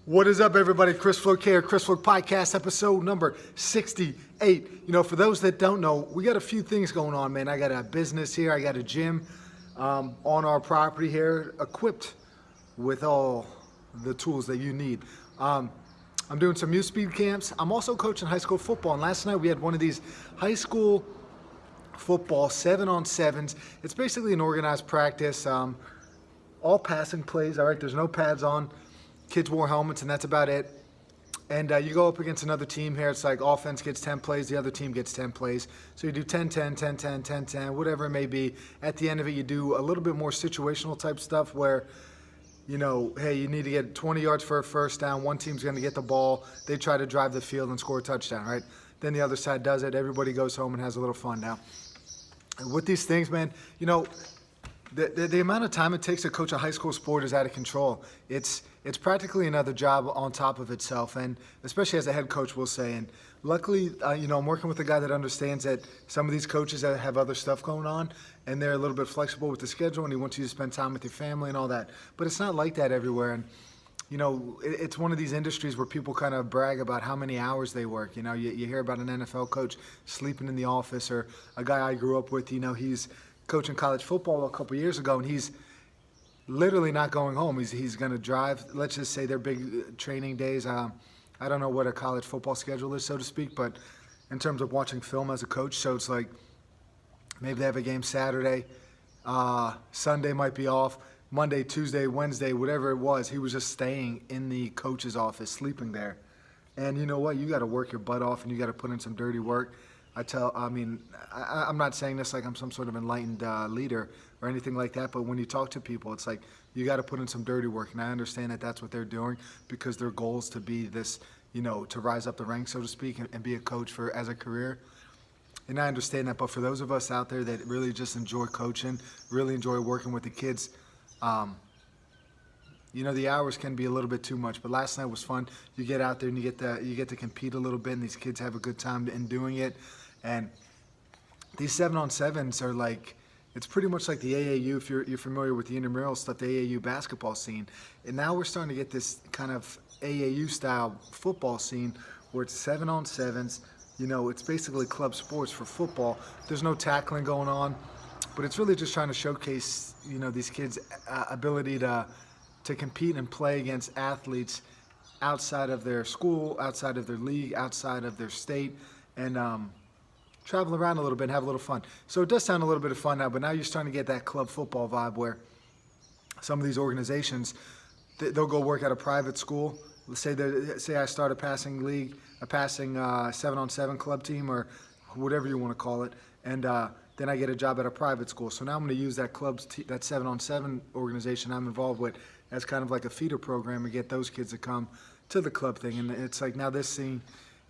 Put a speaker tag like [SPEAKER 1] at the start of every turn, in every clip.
[SPEAKER 1] What is up, everybody? Chris Flook here, Chris Flook Podcast, episode number 68. For those that don't know, we got a few things going on, man. I got a business here. I got a gym on our property here, equipped with all the tools that you need. I'm doing some youth speed camps. I'm also coaching high school football, and last night we had one of these high school football 7-on-7s. It's basically an organized practice, all passing plays. All right, there's no pads on. Kids wore helmets, and that's about it. And you go up against another team here. It's like offense gets 10 plays, the other team gets 10 plays. So you do 10-10, 10-10, 10-10, whatever it may be. At the end of it, you do a little bit more situational type stuff where, hey, you need to get 20 yards for a first down. One team's going to get the ball. They try to drive the field and score a touchdown, right? Then the other side does it. Everybody goes home and has a little fun. Now, with these things, man, the amount of time it takes to coach a high school sport is out of control. It's practically another job on top of itself, and especially as a head coach, we'll say. And luckily, I'm working with a guy that understands that some of these coaches have other stuff going on, and they're a little bit flexible with the schedule, and he wants you to spend time with your family and all that. But it's not like that everywhere. And it's one of these industries where people kind of brag about how many hours they work. You hear about an NFL coach sleeping in the office, or a guy I grew up with. He's coaching college football a couple years ago, and he's literally not going home. He's going to drive. Let's just say their big training days. I don't know what a college football schedule is, so to speak, but in terms of watching film as a coach, so it's like maybe they have a game Saturday, Sunday might be off, Monday, Tuesday, Wednesday, whatever it was, he was just staying in the coach's office, sleeping there. And you know what? You got to work your butt off, and you got to put in some dirty work. I'm not saying this like I'm some sort of enlightened leader or anything like that, but when you talk to people, it's like you got to put in some dirty work. And I understand that that's what they're doing because their goal is to be this, to rise up the ranks, so to speak, and be a coach as a career. And I understand that, but for those of us out there that really just enjoy coaching, really enjoy working with the kids, the hours can be a little bit too much. But last night was fun. You get out there and you get to compete a little bit, and these kids have a good time in doing it. And these 7-on-7s are like, it's pretty much like the AAU, if you're familiar with the intramural stuff, the AAU basketball scene. And now we're starting to get this kind of AAU style football scene where it's 7-on-7s. It's basically club sports for football. There's no tackling going on, but it's really just trying to showcase, these kids' ability to compete and play against athletes outside of their school, outside of their league, outside of their state, and travel around a little bit and have a little fun. So it does sound a little bit of fun now, but now you're starting to get that club football vibe where some of these organizations, they'll go work at a private school. Let's say I start a passing league, a passing 7-on-7 club team, or whatever you want to call it, and then I get a job at a private school. So now I'm going to use that that 7-on-7 organization I'm involved with as kind of like a feeder program and get those kids to come to the club thing. And it's like now this scene,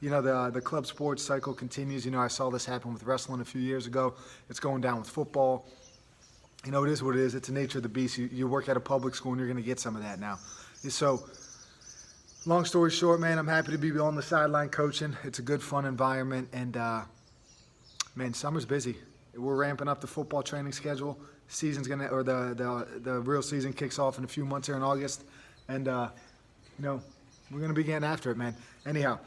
[SPEAKER 1] the club sports cycle continues. I saw this happen with wrestling a few years ago. It's going down with football. It is what it is. It's the nature of the beast. You work at a public school, and you're going to get some of that now. So long story short, man, I'm happy to be on the sideline coaching. It's a good, fun environment. And, man, summer's busy. We're ramping up the football training schedule. The real season kicks off in a few months here in August. And, we're going to be getting after it, man. Anyhow.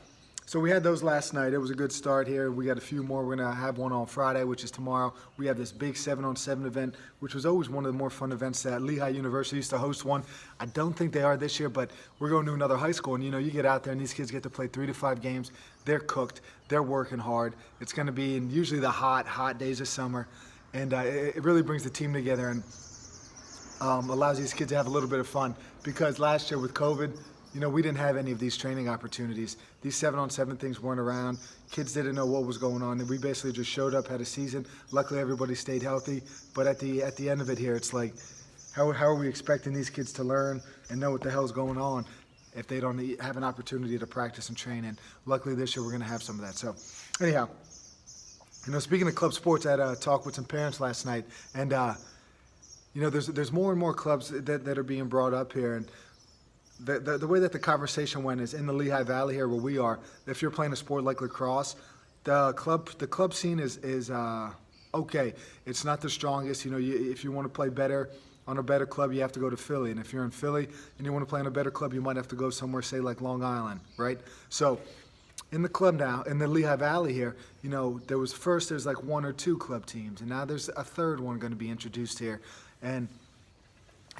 [SPEAKER 1] So we had those last night. It was a good start here. We got a few more. We're going to have one on Friday, which is tomorrow. We have this big 7-on-7 event, which was always one of the more fun events that Lehigh University used to host one. I don't think they are this year, but we're going to another high school. And, you get out there, and these kids get to play 3 to 5 games. They're cooked. They're working hard. It's going to be in usually the hot days of summer. And it really brings the team together and allows these kids to have a little bit of fun. Because last year with COVID, we didn't have any of these training opportunities. These 7-on-7 things weren't around. Kids didn't know what was going on. And we basically just showed up, had a season. Luckily, everybody stayed healthy. But at the end of it here, it's like, how are we expecting these kids to learn and know what the hell's going on if they don't have an opportunity to practice and train? And luckily, this year, we're going to have some of that. So, anyhow, speaking of club sports, I had a talk with some parents last night. And, there's more and more clubs that are being brought up here. And the way that the conversation went is in the Lehigh Valley here where we are, if you're playing a sport like lacrosse, the club scene is okay. It's not the strongest. If you want to play better, on a better club, you have to go to Philly. And if you're in Philly and you want to play on a better club, you might have to go somewhere, say, like Long Island, right? So in the club now, in the Lehigh Valley here, there's like one or two club teams, and now there's a third one going to be introduced here. And,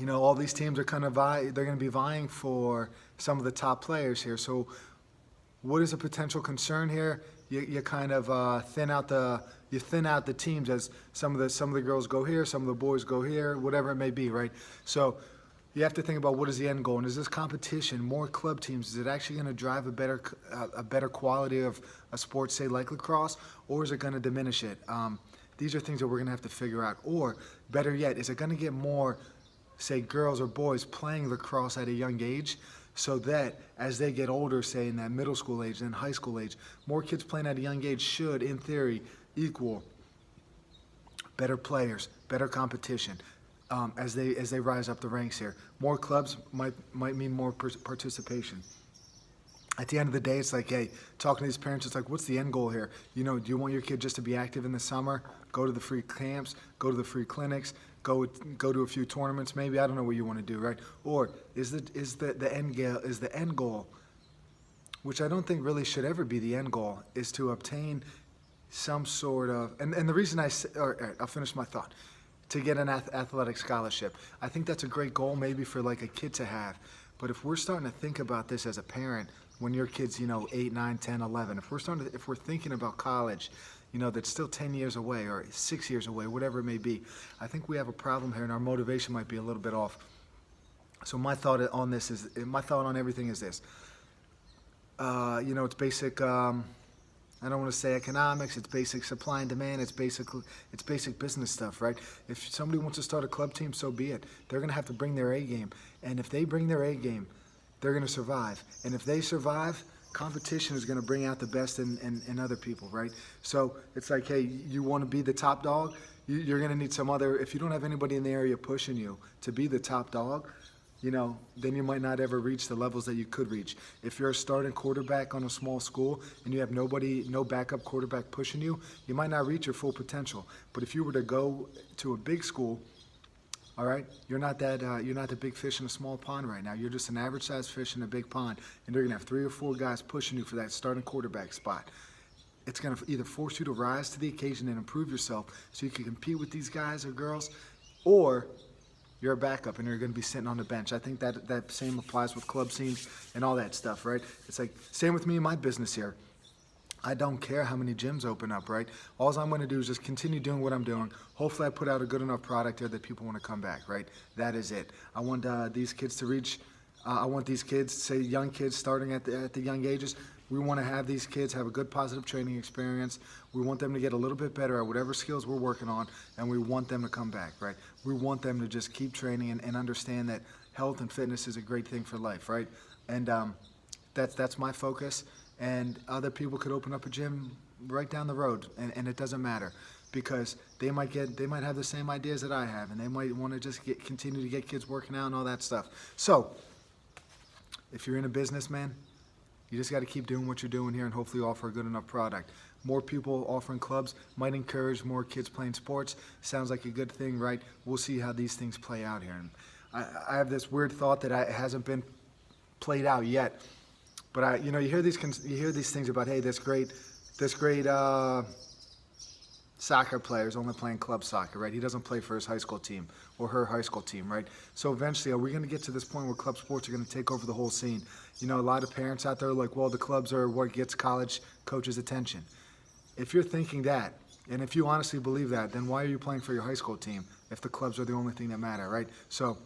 [SPEAKER 1] all these teams are they're going to be vying for some of the top players here. So what is a potential concern here? You kind of thin out the teams as some of the girls go here, some of the boys go here, whatever it may be, right? So you have to think about what is the end goal, and is this competition, more club teams, is it actually going to drive a better quality of a sport, say like lacrosse, or is it going to diminish it? These are things that we're going to have to figure out. Or better yet, is it going to get more, say, girls or boys playing lacrosse at a young age, so that as they get older, say in that middle school age and high school age, more kids playing at a young age should, in theory, equal better players, better competition as they rise up the ranks here. More clubs might mean more participation. At the end of the day, it's like, hey, talking to these parents, it's like, what's the end goal here? Do you want your kid just to be active in the summer, go to the free camps, go to the free clinics, go to a few tournaments maybe? I don't know what you want to do, right? Or is the end goal, which I don't think really should ever be the end goal, is to obtain some sort of, and the reason I'll finish my thought, to get an athletic scholarship. I think that's a great goal maybe for like a kid to have. But if we're starting to think about this as a parent, when your kid's, 8, 9, 10, 11, if we're thinking about college, that's still 10 years away or 6 years away, whatever it may be, I think we have a problem here and our motivation might be a little bit off. So my thought on everything is this. It's basic, I don't want to say economics, it's basic supply and demand, it's basic business stuff, right? If somebody wants to start a club team, so be it. They're going to have to bring their A game. And if they bring their A game, they're going to survive. And if they survive, competition is going to bring out the best in other people, right? So it's like, hey, you want to be the top dog? You're going to need if you don't have anybody in the area pushing you to be the top dog, then you might not ever reach the levels that you could reach. If you're a starting quarterback on a small school and you have no backup quarterback pushing you, you might not reach your full potential. But if you were to go to a big school, all right, you're not the big fish in a small pond right now. You're just an average sized fish in a big pond, and they're gonna have 3 or 4 guys pushing you for that starting quarterback spot. It's gonna either force you to rise to the occasion and improve yourself so you can compete with these guys or girls, or you're a backup and you're going to be sitting on the bench. I think that same applies with club scenes and all that stuff, right? It's like, same with me in my business here. I don't care how many gyms open up, right? All I'm going to do is just continue doing what I'm doing. Hopefully I put out a good enough product there that people want to come back, right? That is it. I want these kids to reach, say young kids starting at the young ages, we want to have these kids have a good positive training experience. We want them to get a little bit better at whatever skills we're working on, and we want them to come back, right? We want them to just keep training and understand that health and fitness is a great thing for life, right? And that's my focus. And other people could open up a gym right down the road, and it doesn't matter, because they might have the same ideas that I have, and they might want to just continue to get kids working out and all that stuff. So if you're in a business, man, you just got to keep doing what you're doing here and hopefully offer a good enough product. More people offering clubs might encourage more kids playing sports. Sounds like a good thing, right? We'll see how these things play out here. And I have this weird thought that hasn't been played out yet. But you hear these things about, hey, this great soccer player is only playing club soccer, right? He doesn't play for his high school team or her high school team, right? So eventually, are we going to get to this point where club sports are going to take over the whole scene? A lot of parents out there are like, well, the clubs are what gets college coaches' attention. If you're thinking that, and if you honestly believe that, then why are you playing for your high school team if the clubs are the only thing that matter, right? So,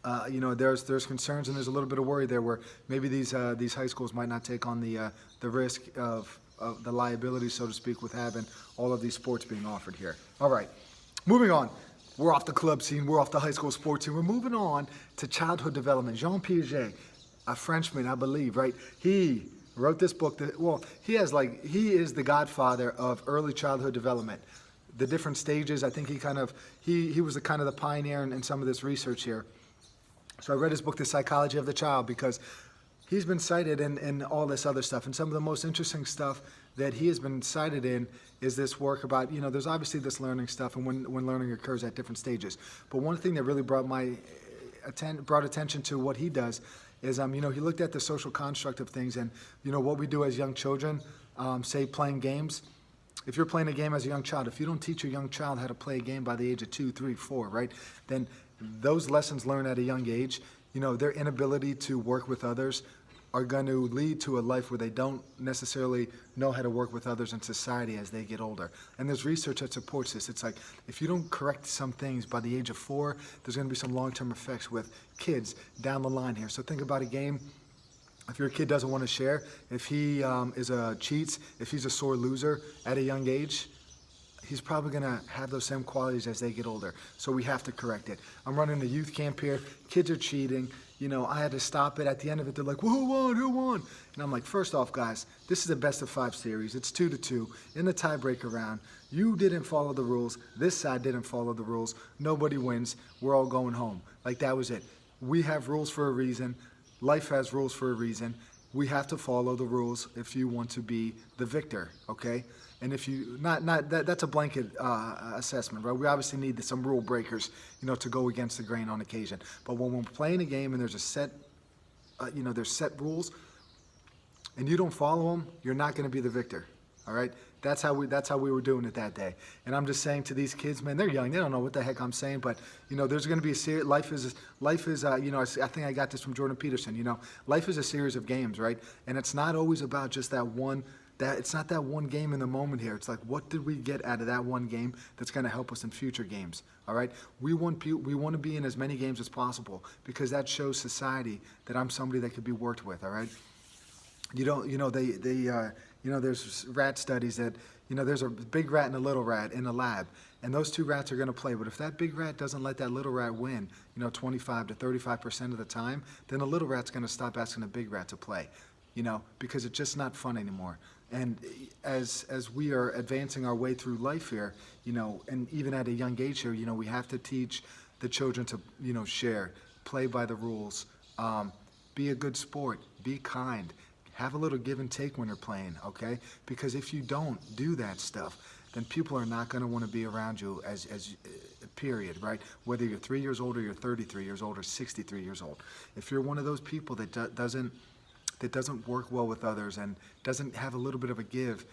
[SPEAKER 1] there's concerns and there's a little bit of worry there where maybe these high schools might not take on the risk of the liability, so to speak, with having all of these sports being offered here. All right, moving on. We're off the club scene. We're off the high school sports scene. We're moving on to childhood development. Jean Piaget, a Frenchman, I believe, right? He wrote this book he is the godfather of early childhood development. The different stages, I think he was the pioneer in some of this research here. So I read his book, The Psychology of the Child, because he's been cited in all this other stuff. And some of the most interesting stuff that he has been cited in is this work about, there's obviously this learning stuff and when learning occurs at different stages. But one thing that really brought attention to what he does is, he looked at the social construct of things and, what we do as young children, say playing games. If you're playing a game as a young child, if you don't teach a young child how to play a game by the age of 2, 3, 4, right, then those lessons learned at a young age, their inability to work with others are going to lead to a life where they don't necessarily know how to work with others in society as they get older. And there's research that supports this. It's like, if you don't correct some things by the age of 4, there's going to be some long-term effects with kids down the line here. So think about a game. If your kid doesn't want to share, if he cheats, if he's a sore loser at a young age, he's probably going to have those same qualities as they get older. So we have to correct it. I'm running a youth camp here. Kids are cheating. I had to stop it. At the end of it, they're like, well, who won? And I'm like, first off, guys, this is a best of 5 series. It's 2-2 in the tiebreaker round. You didn't follow the rules. This side didn't follow the rules. Nobody wins. We're all going home. Like, that was it. We have rules for a reason. Life has rules for a reason. We have to follow the rules if you want to be the victor, okay? And if you, that's a blanket assessment, right? We obviously need some rule breakers, to go against the grain on occasion. But when we're playing a game and there's a set, there's set rules, and you don't follow them, you're not going to be the victor, all right? That's how we were doing it that day. And I'm just saying to these kids, man, they're young. They don't know what the heck I'm saying. But, there's going to be a series. Life is, I think I got this from Jordan Peterson. Life is a series of games, right? And it's not always about just it's not that one game in the moment here. It's like, what did we get out of that one game that's going to help us in future games, all right? We want to be in as many games as possible because that shows society that I'm somebody that could be worked with, all right? There's rat studies that, there's a big rat and a little rat in a lab, and those 2 rats are going to play. But if that big rat doesn't let that little rat win, 25 to 35% of the time, then the little rat's going to stop asking the big rat to play, because it's just not fun anymore. And as we are advancing our way through life here, and even at a young age here, we have to teach the children to, share, play by the rules, be a good sport, be kind. Have a little give and take when you're playing, okay? Because if you don't do that stuff, then people are not going to want to be around you as period, right? Whether you're 3 years old or you're 33 years old or 63 years old. If you're one of those people that doesn't work well with others and doesn't have a little bit of a give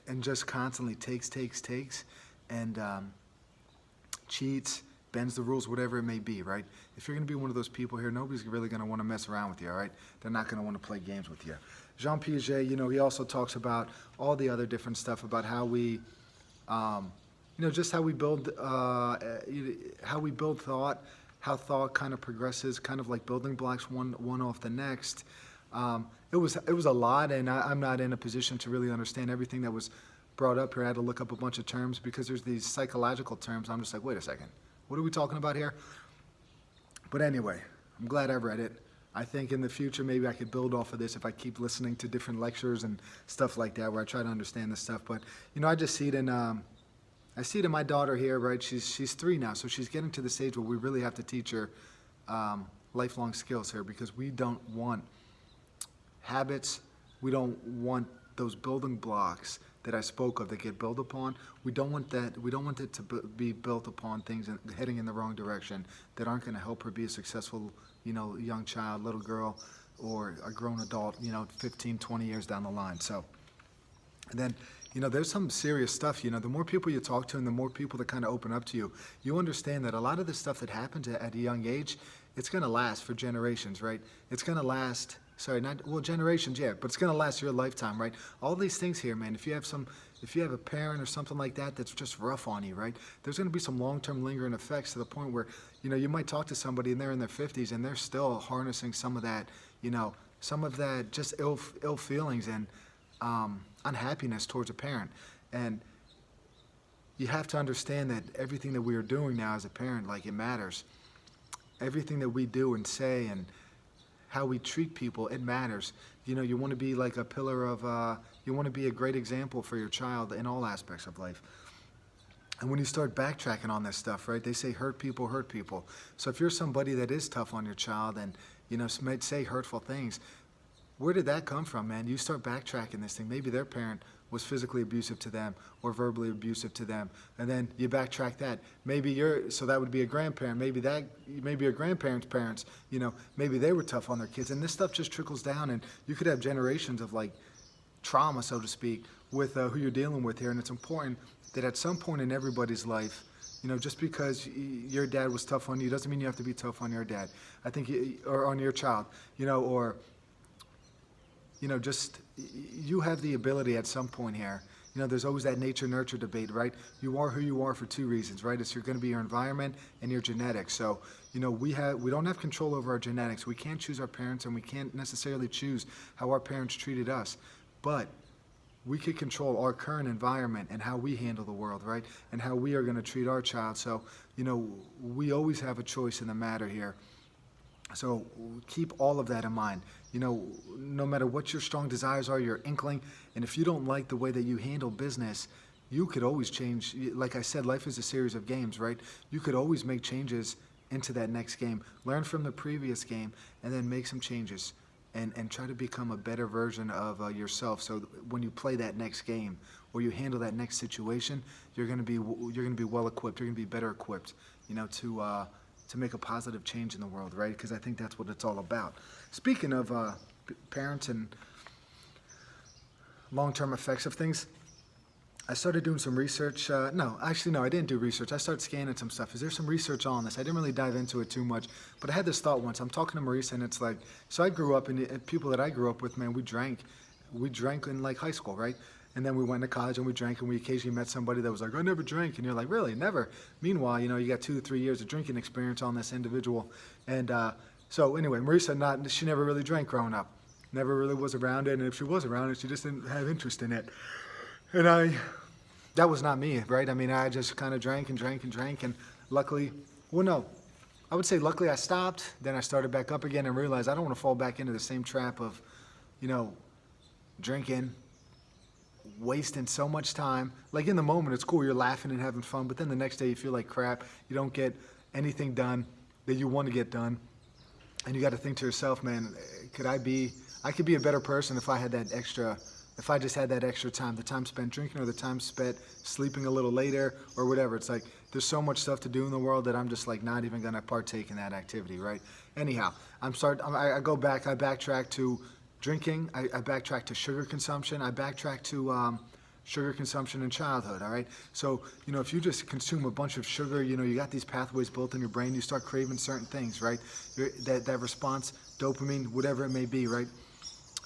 [SPEAKER 1] and just constantly takes, and cheats, bends the rules, whatever it may be, right? If you're going to be one of those people here, nobody's really going to want to mess around with you, all right? They're not going to want to play games with you. Jean Piaget, he also talks about all the other different stuff about how we, just how we build thought, how thought kind of progresses, kind of like building blocks one off the next. It was a lot, and I'm not in a position to really understand everything that was brought up here. I had to look up a bunch of terms because there's these psychological terms. I'm just like, wait a second. What are we talking about here? But anyway, I'm glad I read it. I think in the future maybe I could build off of this if I keep listening to different lectures and stuff like that where I try to understand this stuff. But I just see it in my daughter here, right? She's 3 now, so she's getting to the stage where we really have to teach her lifelong skills here because we don't want habits. We don't want those building blocks that I spoke of that get built upon. We don't want that. We don't want it to be built upon things and heading in the wrong direction that aren't going to help her be a successful, young child, little girl, or a grown adult, 15, 20 years down the line. So, and then, there's some serious stuff. The more people you talk to and the more people that kind of open up to you, you understand that a lot of the stuff that happens at a young age, it's going to last for generations, right? It's going to last. Generations, yeah, but it's going to last your lifetime, right? All these things here, man, if you have a parent or something like that that's just rough on you, right? There's going to be some long-term lingering effects to the point where, you might talk to somebody and they're in their 50s and they're still harnessing some of that, just ill feelings and unhappiness towards a parent. And you have to understand that everything that we are doing now as a parent, like, it matters. Everything that we do and say and how we treat people, it matters. You want to be like a pillar of, you want to be a great example for your child in all aspects of life. And when you start backtracking on this stuff, right, they say hurt people hurt people. So if you're somebody that is tough on your child and, might say hurtful things, where did that come from, man? You start backtracking this thing. Maybe their parent was physically abusive to them or verbally abusive to them, and then you backtrack that. So that would be a grandparent. Maybe your grandparents' parents, maybe they were tough on their kids, and this stuff just trickles down, and you could have generations of like trauma, so to speak, with who you're dealing with here. And it's important that at some point in everybody's life, just because your dad was tough on you doesn't mean you have to be tough on your dad. I think, or on your child, just you have the ability at some point here. There's always that nature-nurture debate, right? You are who you are for two reasons, right? It's going to be your environment and your genetics. So, we don't have control over our genetics. We can't choose our parents, and we can't necessarily choose how our parents treated us. But we could control our current environment and how we handle the world, right? And how we are going to treat our child. So, we always have a choice in the matter here. So keep all of that in mind. No matter what your strong desires are, your inkling, and if you don't like the way that you handle business, you could always change. Like I said, life is a series of games, right? You could always make changes into that next game. Learn from the previous game and then make some changes and try to become a better version of yourself. So when you play that next game or you handle that next situation, you're going to be well equipped. You're going to be better equipped, to make a positive change in the world, right? Because I think that's what it's all about. Speaking of parents and long-term effects of things, I started doing some research. I didn't do research. I started scanning some stuff. Is there some research on this? I didn't really dive into it too much, but I had this thought once. I'm talking to Marisa, and it's like, so I grew up, and people that I grew up with, man, we drank in like high school, right? And then we went to college and we drank, and we occasionally met somebody that was like, I never drank. And you're like, really? Never? Meanwhile, you got 2 to 3 years of drinking experience on this individual. And so anyway, Marisa, she never really drank growing up. Never really was around it. And if she was around it, she just didn't have interest in it. And that was not me, right? I mean, I just kind of drank. And luckily, luckily I stopped. Then I started back up again and realized I don't want to fall back into the same trap of, drinking, wasting so much time. Like in the moment, it's cool, you're laughing and having fun, but then the next day you feel like crap. You don't get anything done that you want to get done. And you got to think to yourself, man, I could be a better person if I just had that extra time, the time spent drinking or the time spent sleeping a little later or whatever. It's like there's so much stuff to do in the world that I'm just like not even going to partake in that activity, right? Anyhow, I backtrack to drinking, I backtrack to sugar consumption, I backtrack to sugar consumption in childhood, all right? So, if you just consume a bunch of sugar, you got these pathways built in your brain, you start craving certain things, right? That response, dopamine, whatever it may be, right?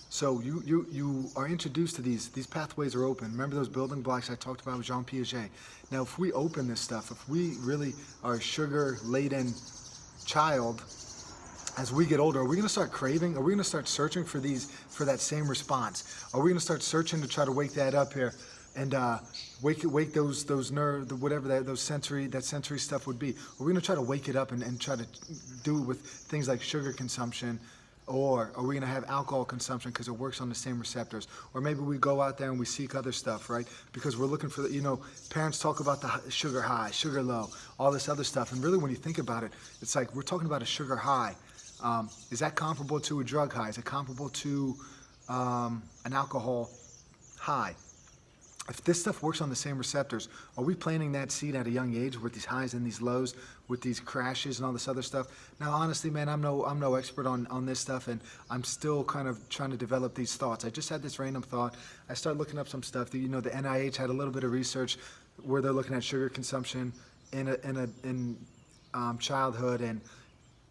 [SPEAKER 1] So you are introduced to these pathways are open. Remember those building blocks I talked about with Jean Piaget? Now, if we open this stuff, if we really are a sugar-laden child, as we get older, are we going to start craving? Are we going to start searching for that same response? Are we going to start searching to try to wake that up here and wake those nerve, whatever that sensory stuff would be? Are we going to try to wake it up and try to do it with things like sugar consumption? Or are we going to have alcohol consumption because it works on the same receptors? Or maybe we go out there and we seek other stuff, right? Because we're looking for, parents talk about the sugar high, sugar low, all this other stuff. And really when you think about it, it's like we're talking about a sugar high. Is that comparable to a drug high? Is it comparable to an alcohol high? If this stuff works on the same receptors, are we planting that seed at a young age with these highs and these lows, with these crashes and all this other stuff? Now, honestly, man, I'm no expert on this stuff, and I'm still kind of trying to develop these thoughts. I just had this random thought. I started looking up some stuff. The NIH had a little bit of research where they're looking at sugar consumption in childhood and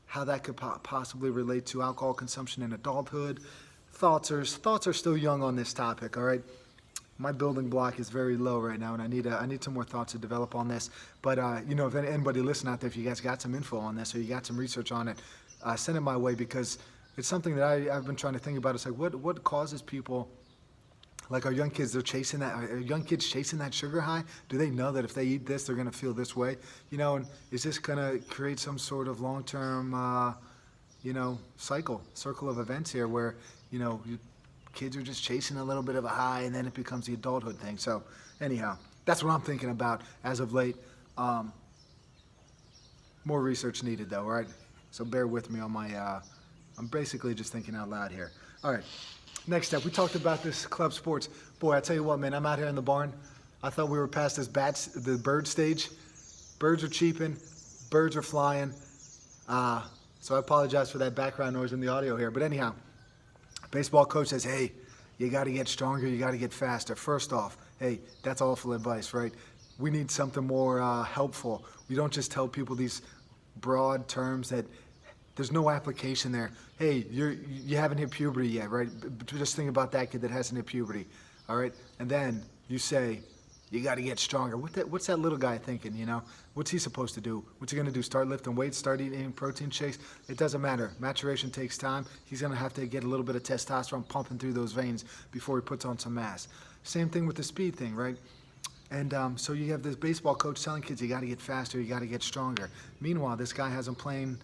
[SPEAKER 1] how that could possibly relate to alcohol consumption in adulthood. Thoughts are still young on this topic. All right. My building block is very low right now, and I need some more thoughts to develop on this. But if anybody listening out there, if you guys got some info on this or you got some research on it, send it my way, because it's something that I've been trying to think about. It's like what causes people, like our young kids, are young kids chasing that sugar high? Do they know that if they eat this, they're going to feel this way? And is this going to create some sort of long-term, circle of events here where, kids are just chasing a little bit of a high, and then it becomes the adulthood thing. So anyhow, that's what I'm thinking about as of late. More research needed though, right? So bear with me on my I'm basically just thinking out loud here. All right, next up, we talked about this club sports. Boy, I tell you what, man, I'm out here in the barn. I thought we were past the bird stage. Birds are cheeping, birds are flying. So I apologize for that background noise in the audio here. But anyhow, baseball coach says, hey, you got to get stronger, you got to get faster. First off, hey, that's awful advice, right? We need something more helpful. We don't just tell people these broad terms that there's no application there. Hey, you haven't hit puberty yet, right? Just think about that kid that hasn't hit puberty, all right? And then you say, you got to get stronger. What's that little guy thinking, you know? What's he supposed to do? What's he going to do? Start lifting weights? Start eating protein shakes? It doesn't matter. Maturation takes time. He's going to have to get a little bit of testosterone pumping through those veins before he puts on some mass. Same thing with the speed thing, right? And so you have this baseball coach telling kids, you got to get faster, you got to get stronger. Meanwhile, this guy has them playing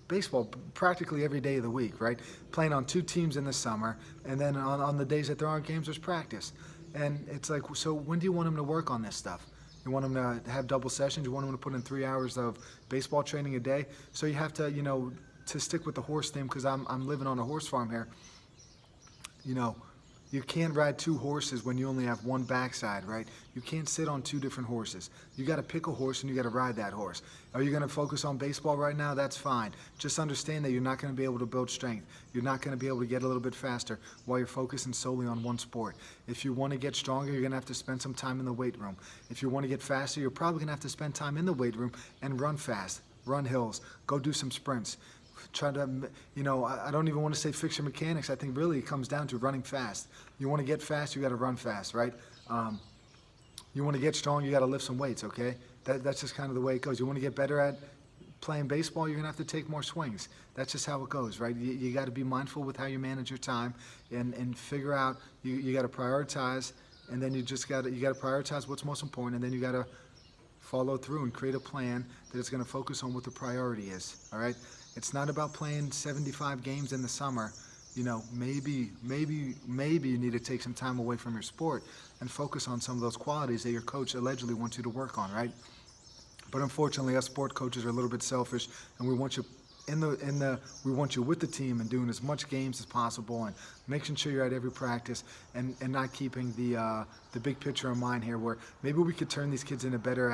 [SPEAKER 1] baseball practically every day of the week, right? Playing on 2 teams in the summer, and then on the days that there aren't games, there's practice. And it's like, so when do you want him to work on this stuff? You want him to have double sessions? You want him to put in 3 hours of baseball training a day? So you have to, you know, to stick with the horse theme, because I'm living on a horse farm here, you know, you can't ride 2 horses when you only have one backside, right? You can't sit on 2 different horses. You got to pick a horse and you got to ride that horse. Are you going to focus on baseball right now? That's fine. Just understand that you're not going to be able to build strength. You're not going to be able to get a little bit faster while you're focusing solely on one sport. If you want to get stronger, you're going to have to spend some time in the weight room. If you want to get faster, you're probably going to have to spend time in the weight room and run fast, run hills, go do some sprints. Try to, you know, I don't even want to say fix your mechanics. I think really it comes down to running fast. You want to get fast, you got to run fast, right? You want to get strong, you got to lift some weights, okay? That's just kind of the way it goes. You want to get better at playing baseball, you're going to have to take more swings. That's just how it goes, right? You got to be mindful with how you manage your time and figure out, you got to prioritize, and then you got to prioritize what's most important, and then you got to follow through and create a plan that is going to focus on what the priority is, all right? It's not about playing 75 games in the summer. You know, maybe you need to take some time away from your sport and focus on some of those qualities that your coach allegedly wants you to work on, right? But unfortunately, us sport coaches are a little bit selfish, and we want you we want you with the team and doing as much games as possible and making sure you're at every practice and not keeping the big picture in mind here, where maybe we could turn these kids into better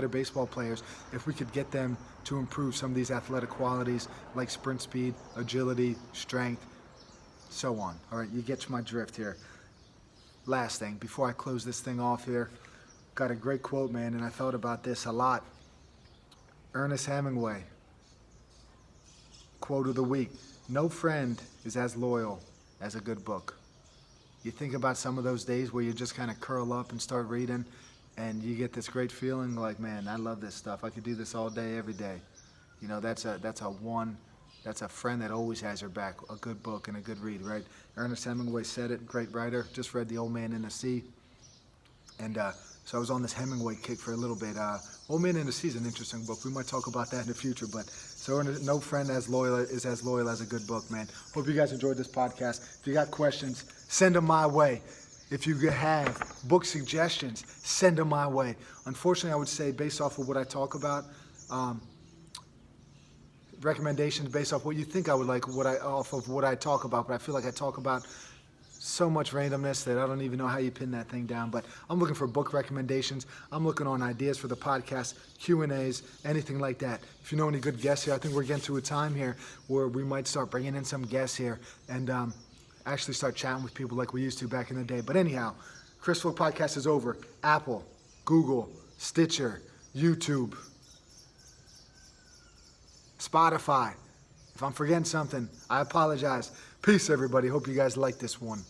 [SPEAKER 1] baseball players if we could get them to improve some of these athletic qualities like sprint speed, agility, strength, so on. All right, you get my drift here. Last thing, before I close this thing off here, got a great quote, man, and I thought about this a lot. Ernest Hemingway. Quote of the week: no friend is as loyal as a good book. You think about some of those days where you just kind of curl up and start reading, and you get this great feeling like, man, I love this stuff. I could do this all day, every day. You know, that's a friend that always has your back. A good book and a good read, right? Ernest Hemingway said it. Great writer. Just read The Old Man and the Sea, and so I was on this Hemingway kick for a little bit. Old Man and the Sea is an interesting book. We might talk about that in the future, but so no friend is as loyal as a good book, man. Hope you guys enjoyed this podcast. If you got questions, send them my way. If you have book suggestions, send them my way. Unfortunately, I would say based off of what I talk about, recommendations based off what you think I would like, off of what I talk about, but I feel like I talk about so much randomness that I don't even know how you pin that thing down. But I'm looking for book recommendations. I'm looking on ideas for the podcast, Q&As, anything like that. If you know any good guests here, I think we're getting to a time here where we might start bringing in some guests here and actually start chatting with people like we used to back in the day. But anyhow, Chris Folk Podcast is over. Apple, Google, Stitcher, YouTube, Spotify. If I'm forgetting something, I apologize. Peace, everybody. Hope you guys like this one.